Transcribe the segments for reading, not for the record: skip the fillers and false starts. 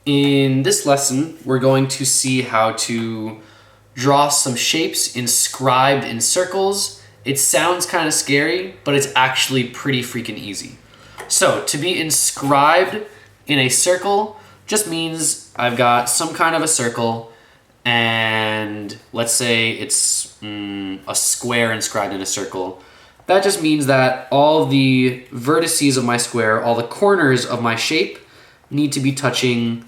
In this lesson, we're going to see how to draw some shapes inscribed in circles. It sounds kind of scary, but it's actually pretty freaking easy. So to be inscribed in a circle just means I've got some kind of a circle, and let's say it's a square inscribed in a circle. That just means that all the vertices of my square, all the corners of my shape, need to be touching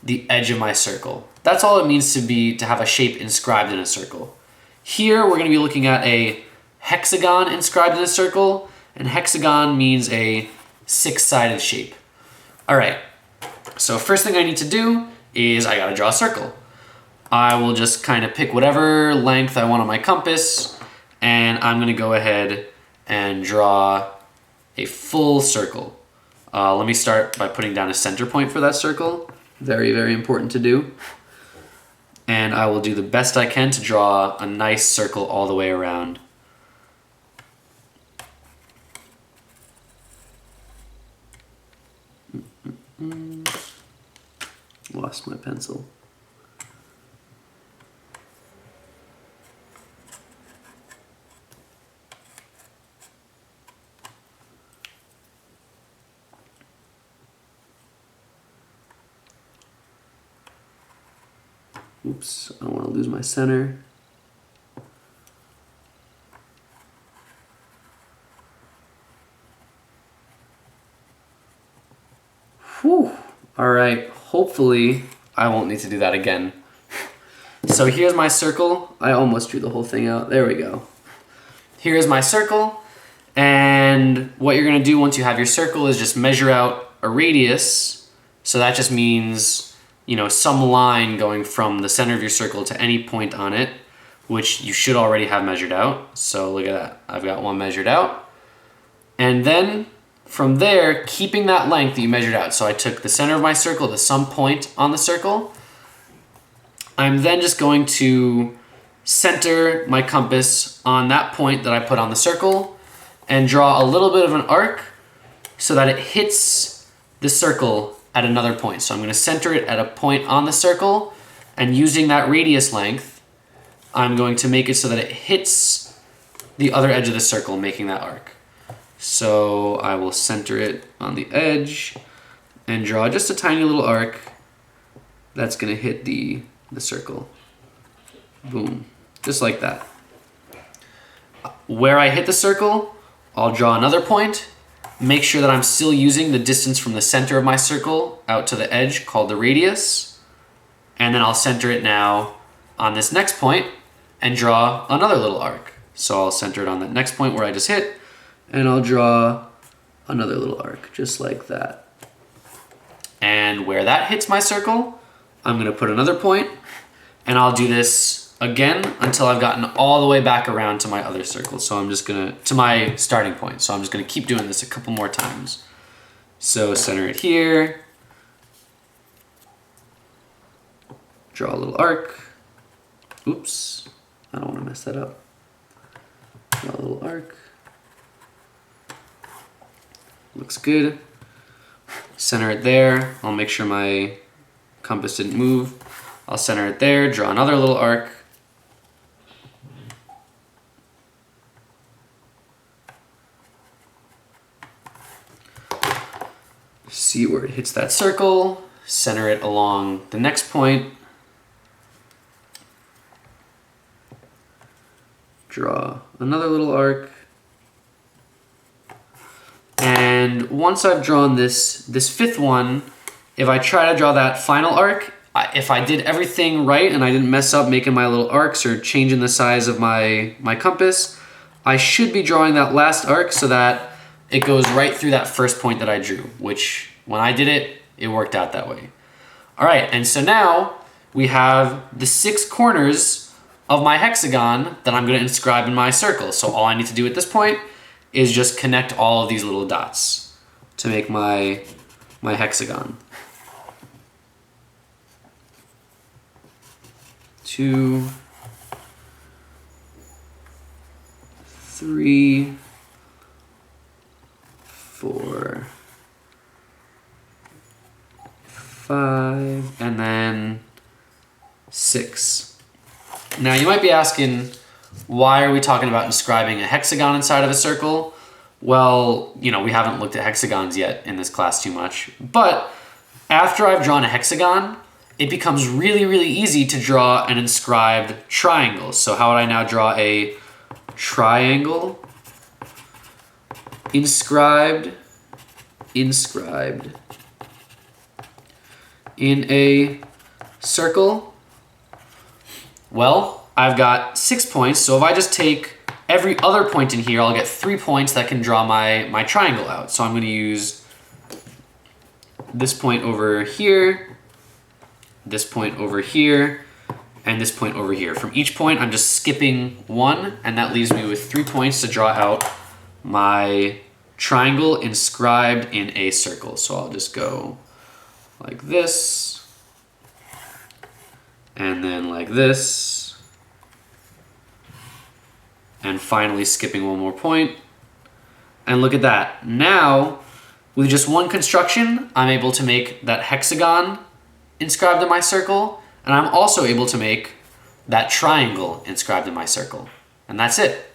the edge of my circle. That's all it means to have a shape inscribed in a circle. Here we're going to be looking at a hexagon inscribed in a circle, and hexagon means a six-sided shape. All right, so first thing I need to do is I gotta draw a circle. I will just kind of pick whatever length I want on my compass, and I'm gonna go ahead and draw a full circle. Let me start by putting down a center point for that circle. Very, very important to do. And I will do the best I can to draw a nice circle all the way around. Lost my pencil. Oops, I don't want to lose my center. Whew. All right, hopefully I won't need to do that again. So here's my circle. I almost drew the whole thing out. There we go. Here's my circle. And what you're gonna do once you have your circle is just measure out a radius. So that just means, you know, some line going from the center of your circle to any point on it, which you should already have measured out. So look at that, I've got one measured out. And then from there, keeping that length that you measured out. So I took the center of my circle to some point on the circle. I'm then just going to center my compass on that point that I put on the circle and draw a little bit of an arc so that it hits the circle at another point. So I'm going to center it at a point on the circle, and using that radius length, I'm going to make it so that it hits the other edge of the circle, making that arc. So I will center it on the edge and draw just a tiny little arc that's going to hit the circle. Boom. Just like that. Where I hit the circle, I'll draw another point. Make sure that I'm still using the distance from the center of my circle out to the edge called the radius. And then I'll center it now on this next point and draw another little arc. So I'll center it on that next point where I just hit, and I'll draw another little arc just like that. And where that hits my circle, I'm gonna put another point, and I'll do this again until I've gotten all the way back around to my other circle. So I'm just gonna, to my starting point. So I'm just gonna keep doing this a couple more times. So center it here. Draw a little arc. Oops, I don't wanna mess that up. Draw a little arc. Looks good. Center it there. I'll make sure my compass didn't move. I'll center it there, draw another little arc. See where it hits that circle, center it along the next point. Draw another little arc. And once I've drawn this fifth one, if I try to draw that final arc, if I did everything right and I didn't mess up making my little arcs or changing the size of my compass, I should be drawing that last arc so that it goes right through that first point that I drew, which when I did it, it worked out that way. All right, and so now we have the 6 corners of my hexagon that I'm gonna inscribe in my circle. So all I need to do at this point is just connect all of these little dots to make my hexagon. 2, 3, 4, 5, 5, and then 6. Now you might be asking, why are we talking about inscribing a hexagon inside of a circle? Well, you know, we haven't looked at hexagons yet in this class too much, but after I've drawn a hexagon, it becomes really, really easy to draw an inscribed triangle. So how would I now draw a triangle? Inscribed in a circle? Well, I've got 6 points, so if I just take every other point in here, I'll get 3 points that can draw my triangle out. So I'm going to use this point over here, this point over here, and this point over here. From each point, I'm just skipping 1, and that leaves me with 3 points to draw out my triangle inscribed in a circle. So I'll just go like this, and then like this, and finally skipping 1 more point. And look at that. Now, with just one construction, I'm able to make that hexagon inscribed in my circle, and I'm also able to make that triangle inscribed in my circle. And that's it.